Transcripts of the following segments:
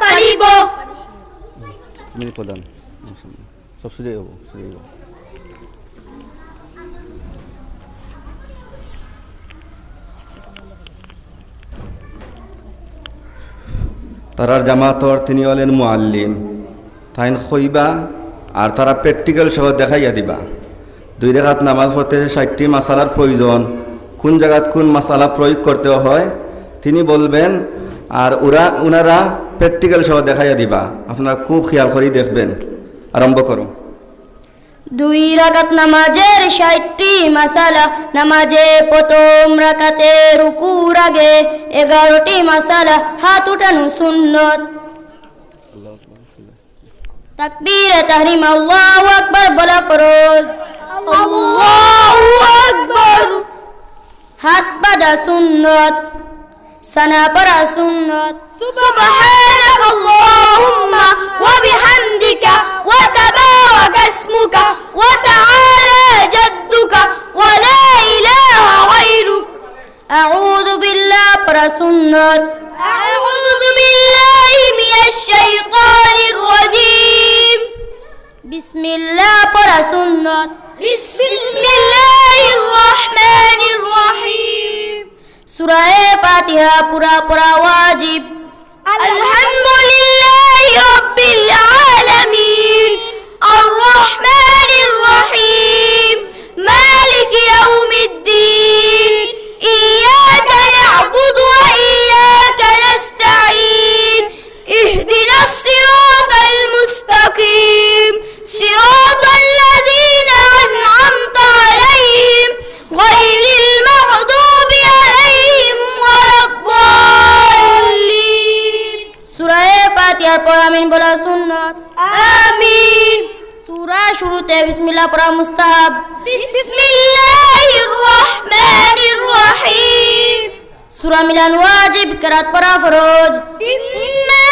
পারিব। তুমি প্রধান সব সুযোগ হবো তারার জামাতর তিনি হলেন মুআল্লিম, তাইন খইবা আর তারা প্র্যাকটিক্যাল সহ দেখাইয়া দিবা। 2 রাকাত নামাজ পড়তে 60টি মাসালার প্রয়োজন, কোন জায়গাত কোন মাসালা প্রয়োগ করতে হয় তিনি বলবেন, আর ওনারা প্র্যাকটিক্যাল সহ দেখাইয়া দিবা। আপনারা খুব খেয়াল করে দেখবেন। আরম্ভ করো। 2 রাকাত নামাজের 60টি মাসালা। নামাজে প্রথম রাকাতে রুকুর আগে 11টি মাসালা। হাত উঠানো সুন্নত। তাকবীরে তাহরিম আল্লাহু আকবার বলা ফরজ। আল্লাহু আকবার। হাত বাঁধা সুন্নত। সানা পড়া সুন্নত। সুবহানাকাল্লাহুম্মা ওয়া বিহামদিকা ওয়া তাবারাকা ইসমুকা ওয়া তাআলা জাদ্দুকা ওয়া লা ইলাহা গায়রুক। আউযু বিল্লাহি পড়া সুন্নত। আউযু বিল্লাহি মিনাশ শাইতানির রাজীম। বিসমিল্লাহ পড়া সুন্নত। বিসমিল্লাহির রহমানির রহিম। সূরা ফাতিহা পুরা পড়া ওয়াজিব। আলহামদুলিল্লাহি রাব্বিল আলামিন আর রহমানির রহিম মালিকি ইয়াউমিদ্দিন ইয়্যাকা না'বুদু ওয়া ইয়্যাকা নাস্তাঈন ইহদিনাস সিরাতাল মুস্তাকিম সিরাতাল লাযীনা আন'আমতা আলাইহিম গায়রিল মাগদুবি আলাইহিম ওয়ালাদ-দাল্লিন। সূরা ফাতিহার পর আমিন বলা সুন্নাত। আমিন। সূরা শুরুতে বিসমিল্লাহ পড়া মুস্তাহাব। বিসমিল্লাহির রহমানির রহিম। সূরা মিলান ওয়াজিব, কিরাত পড়া ফরজ। ইন্না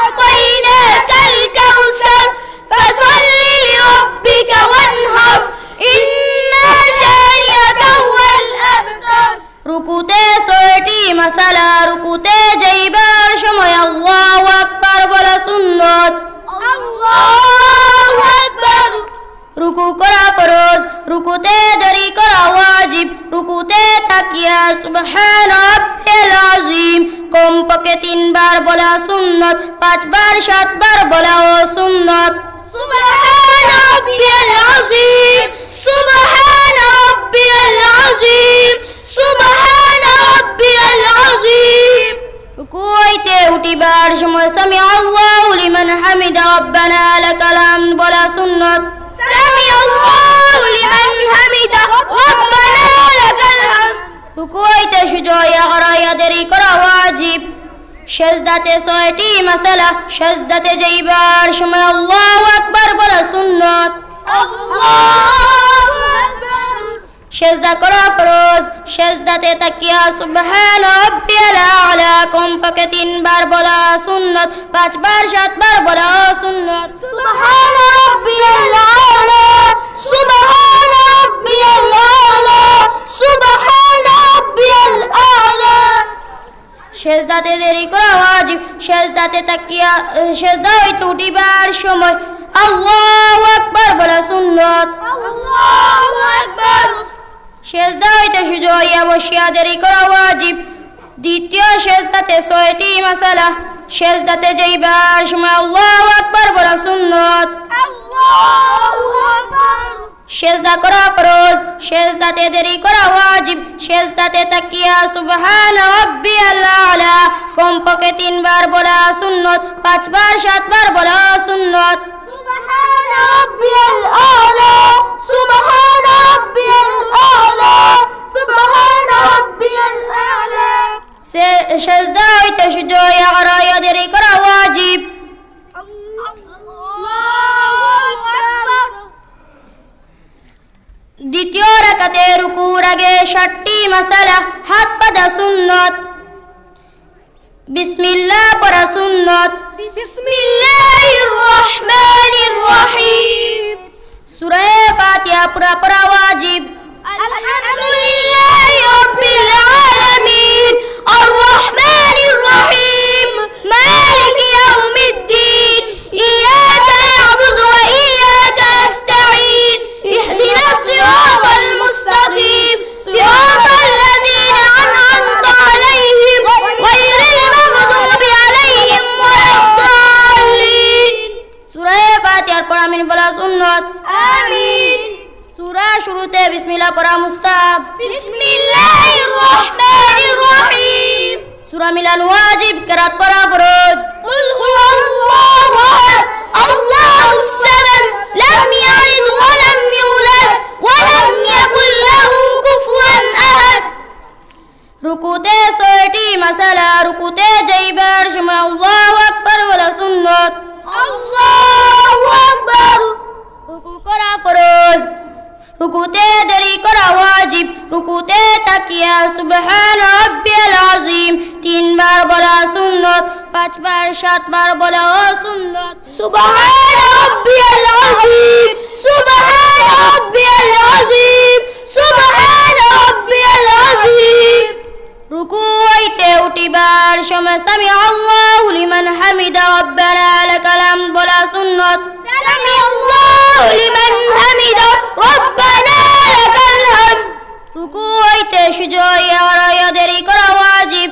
আ'তাইনাকাল কাউসার ফাসাল্লি লিরাব্বিকা ওয়ানহার ইন্না শানিয়াকা হুয়াল আবতার। রুকুতে 6টি মাসালা। রুকুতে যাইবার সময় আল্লাহু আকবার বলা সুন্নত। আল্লাহু আকবার। রুকু করা ফরজ। রুকুতে দাঁড়ি করা ওয়াজিব। রুকুতে তাকিয়া সুবহানা রাব্বিয়াল আযীম কমপক্ষে 3 বার বলা সুন্নত। 5 বার 7 বার বলা সুন্নত। সুবহানা রাব্বিয়াল আযীম। সুবহানা রাব্বিয়াল আযীম। সুবহানা রাব্বিয়াল আযীম। রুকু হইতে উঠিবার সময় সামি আল্লাহু লিমান হামিদা রব্বানা লাকাল হামদ বলা সুন্নত। সামি আল্লাহু লিমান হামিদা রব্বানা লাকাল হামদ। রুকু হইতে সোজা হইয়া দেরি করা ওয়াজিব। সেজদাতে 6টি মাসালা। সেজদাতে যাইবার সময় আল্লাহু আকবার বলা সুন্নত। আল্লাহু আকবার। সেজদা করা ফরজ। সেজদাতে তাকিয়া সুবহানা রাব্বিয়াল আ'লা কমপক্ষে 3 বার বলা সুন্নত। 5 বার 7 বার বলা সুন্নত। সুবহানা রাব্বিয়াল আ'লা। সুবহানা রাব্বিয়াল আ'লা। সুবহানা রাব্বিয়াল আ'লা। সেজদাতে দেরি করা ওয়াজিব। সেজদাতে তাকিয়া সেজদা হইতে উঠিবার সময় আল্লাহু আকবার বলা সুন্নত। আল্লাহু আকবার। সেজদা হইতে সোজা হইয়া বসিয়া দেরি করা ওয়াজিব। দ্বিতীয় সেজদাতে 6টি মাসালা। সেজদাতে যাইবার সময় আল্লাহু আকবার বলা সুন্নত। আল্লাহু আকবার। সেজদা করা ফরজ। সেজদাতে দেরি করা ওয়াজিব। সেজদাতে তাকিয়া সুবহানা রাব্বিয়াল আ'লা কমপক্ষে 3 বার বলা সুন্নত। 5 বার 7 বার বলা সুন্নত। সুবহানা রাব্বিয়াল আ'লা। সুবহানা রাব্বিয়াল আ'লা। সুবহানা রাব্বিয়াল আ'লা। সেজদা হইতে সোজা হইয়া দেরি করা ওয়াজিব। দ্বিতীয় রাকাতে রুকুর আগে 60টি মাসালা। হাত বাঁধা সুন্নত। বিসমিল্লাহ পড়া সুন্নত। বিসমিল্লাহির রহমানির রহিম। সূরা ফাতিহা পুরা পড়া ওয়াজিব। আলহামদুলিল্লাহি রাব্বিল আলামিন আর রহমানির রহিম মালিকি শুরুতে বিসমিল্লাহ পড়া মুস্তাহাব। বিসমিল্লাহির রহমানির রহিম। সূরা মিলান ওয়াজিব, কিরাত পড়া ফরজ। কুল হুয়াল্লাহু আহাদ, আল্লাহুস সামাদ, লাম ইয়ালিদ ওয়া লাম ইউলাদ ওয়া লাম ইয়াকুল লাহু কুফুয়ান আহাদ। রুকুতে 6টি মাসালা, রুকুতে যাইবার সময় আল্লাহু আকবার বলা সুন্নাত। আল্লাহু আকবার। রুকু করা ফরজ, রুকুতে দেরি করা ওয়াজিব। রুকুতে তাকিয়া সুবহান রাব্বিয়াল আযীম 3 বার বলা সুন্নাত, 5 বার 7 বার বলা সুন্নাত। সুবহান রাব্বিয়াল আযীম, সুবহান রাব্বিয়াল আযীম, সুবহান রাব্বিয়াল আযীম। রুকু হইতে উঠিবার সময় সামি আল্লাহু লিমান হামিদা রব্বানা লাকাল হামদ বলা সুন্নাত। সামি আল্লাহু লিমান হামিদা রব্বানা লাকাল হামদ। রুকু হইতে সুজয়া দেরি করা ওয়াজিব।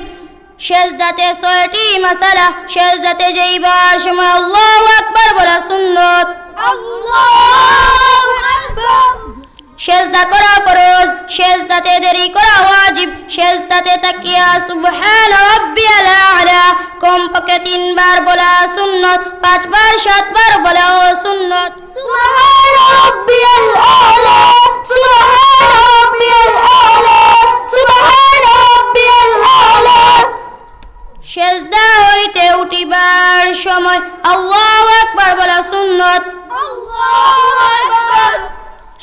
সেজদাতে 6টি মাসালা, সেজদাতে যাইবার সময় আল্লাহু আকবার বলা সুন্নাত। আল্লাহু আকবার। সেজদা করা ফরজ, সেজদাতে দেরি করা ওয়াজিব। সেজদাতে তাকিয়া সুবহান রাব্বিয়াল আ'লা কমপক্ষে 3 বার বলা সুন্নাত, 5 বার 7 বার বলা সুন্নাত। সুবহান রাব্বিয়াল আ'লা, সুবহান রাব্বিয়াল আ'লা, সুবহান রাব্বিয়াল আ'লা। সেজদা হইতে উঠিবার সময় আল্লাহু আকবার বলা সুন্নাত। আল্লাহু আকবার।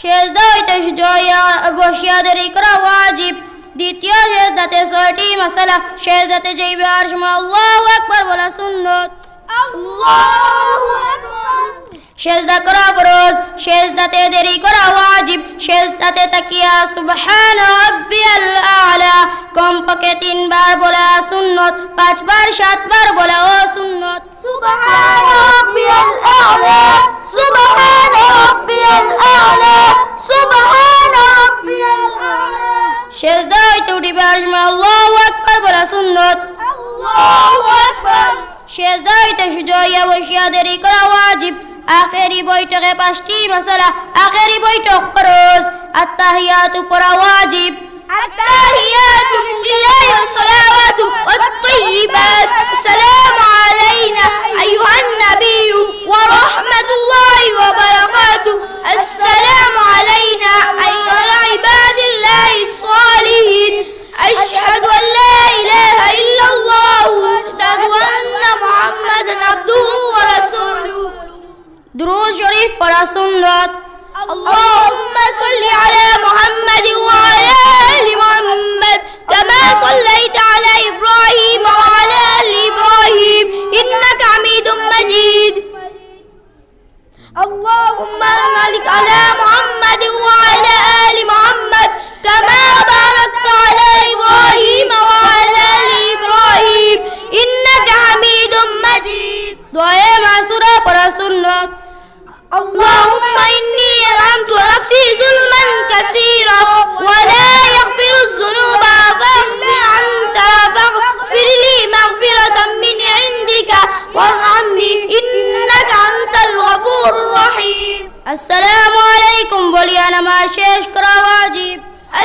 সেজদা হইতে সুজয়া বসিয়া দেরি করা ওয়াজিব। দ্বিতীয় সেজদাতে 6টি মাসালা, সেজদাতে যাইবার সময় আল্লাহু আকবার বলা সুন্নাত। আল্লাহু আকবার। সেজদা করা ফরজ, সেজদাতে দেরি করা ওয়াজিব। সেজদাতে তাকিয়া সুবহান রাব্বিয়াল আ'লা কমপক্ষে 3 বার বলা সুন্নাত, 5 বার 7 বার বলা সুন্নাত। সুবহান রাব্বিয়াল আ'লা, সুবহান রাব্বিয়াল আ'লা, সুবহান রাব্বিয়াল আ'লা। সেজদা হইতে উঠিবার সময় আল্লাহু আকবার বলা সুন্নাত। আল্লাহু আকবার। সেজদা হইতে সুজয়া বসিয়া দেরি করা ওয়াজিব। আখেরি বৈঠকে 5টি মাসালা, আখেরি বৈঠক ফরজ। আত্তাহিয়াতু পড়া ওয়াজিব। التحيات لله والصلوات والطيبات. السلام علينا أيها النبي ورحمة الله وبركاته. السلام علينا أيها العباد الله الصالحين. أشهد أن لا إله إلا الله وأشهد أن محمدا عبده ورسوله. দুরূদ শরীফ পড়া সুন্নাত। اللهم صل على محمد وعلى آل محمد كما صليت على إبراهيم وعلى آل إبراهيم إنك حميد مجيد. اللهم بارك على محمد وعلى آل محمد كما باركت على إبراهيم وعلى آل إبراهيم إنك حميد مجيد. দোয়া মাসুরা পড়া সুন্নাত। اللهم إني ظلمت نفسي ظلما كثيرا ولا يغفر الذنوب فاغفر أنت فاغفر لي مغفرة من عندك وارحمني إنك أنت الغفور الرحيم. আসসালামু আলাইকুম বলিয়া নামাজ শেষ করা ওয়াজিব।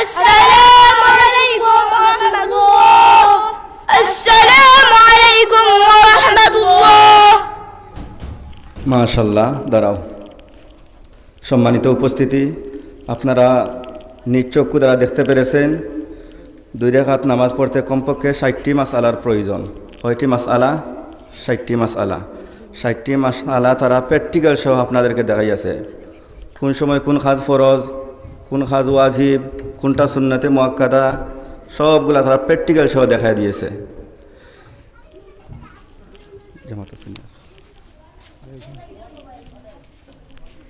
السلام عليكم ورحمة الله. السلام عليكم ورحمة الله. মাশাল্লাহ। দাঁড়াও। সম্মানিত উপস্থিতি, আপনারা নিজ চক্ষু দ্বারা দেখতে পেরেছেন 2 রাকাত নামাজ পড়তে কমপক্ষে 60টি মাসআলার প্রয়োজন। কয়টি মাসআলা? 60টি মাসআলা। 60টি মাসআলা তারা প্র্যাকটিক্যাল সহ আপনাদেরকে দেখাইয়াছে। কোন সময় কোন কাজ ফরজ, কোন কাজ ওয়াজিব, কোনটা সুন্নতে মুআক্কাদা, সবগুলা তারা প্র্যাকটিক্যাল সহ দেখাই দিয়েছে। জামাত সুন্নাত